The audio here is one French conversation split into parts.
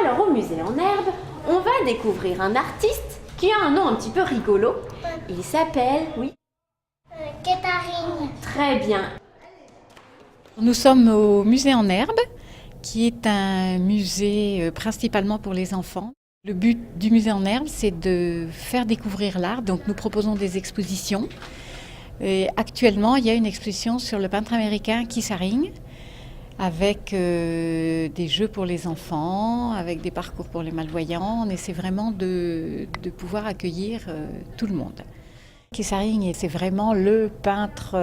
Alors au musée en herbe, on va découvrir un artiste qui a un nom un petit peu rigolo. Il s'appelle, oui, Catherine. très bien. Nous sommes au musée en herbe, qui est un musée principalement pour les enfants. Le but du musée en herbe, c'est de faire découvrir l'art. Donc nous proposons des expositions. Et actuellement, il y a une exposition sur le peintre américain Keith Haring, avec des jeux pour les enfants, avec des parcours pour les malvoyants. On essaie vraiment de pouvoir accueillir tout le monde. Keith Haring, c'est vraiment le peintre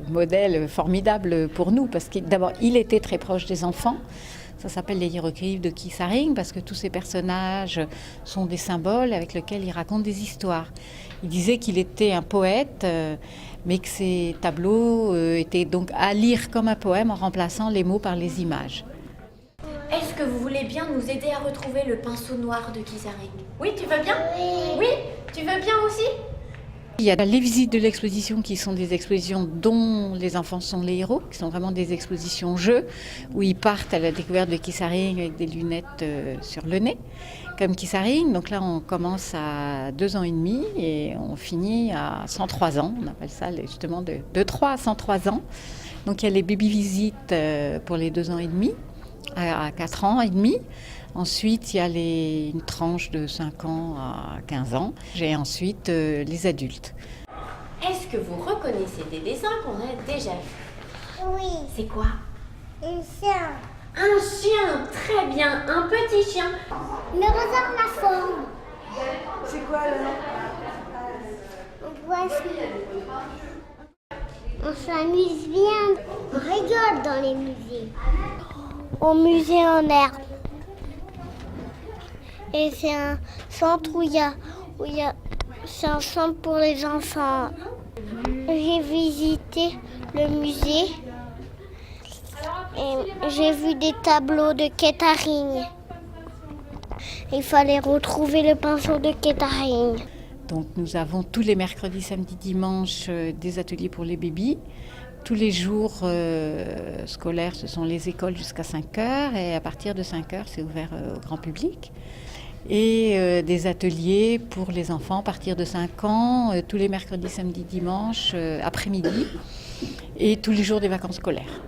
modèle formidable pour nous, parce que d'abord, il était très proche des enfants. Ça s'appelle les hiéroglyphes de Keith Haring, parce que tous ces personnages sont des symboles avec lesquels il raconte des histoires. Il disait qu'il était un poète, mais que ses tableaux étaient donc à lire comme un poème en remplaçant les mots par les images. Est-ce que vous voulez bien nous aider à retrouver le pinceau noir de Keith Haring? Oui, tu veux bien? Oui. Oui, tu veux bien aussi? Il y a les visites de l'exposition qui sont des expositions dont les enfants sont les héros, qui sont vraiment des expositions jeux, où ils partent à la découverte de Keith Haring avec des lunettes sur le nez, comme Keith Haring. Donc là, on commence à 2 ans et demi et on finit à 103 ans. On appelle ça justement de 3 à 103 ans. Donc il y a les baby-visites pour les 2 ans et demi, à 4 ans et demi. Ensuite, il y a une tranche de 5 ans à 15 ans. Et ensuite, les adultes. Est-ce que vous reconnaissez des dessins qu'on a déjà vus? Oui. C'est quoi? Un chien. Un chien, très bien, un petit chien. Me regarde la forme. C'est quoi là? Voici. On s'amuse bien. On rigole dans les musées. Au musée en herbe. Et c'est un centre c'est un centre pour les enfants. J'ai visité le musée et j'ai vu des tableaux de Keith Haring. Il fallait retrouver le pinceau de Keith Haring. Donc nous avons tous les mercredis, samedis, dimanches des ateliers pour les bébés. Tous les jours scolaires, ce sont les écoles jusqu'à 5 heures et à partir de 5 heures, c'est ouvert au grand public. Et des ateliers pour les enfants à partir de 5 ans, tous les mercredis, samedis, dimanches, après-midi et tous les jours des vacances scolaires.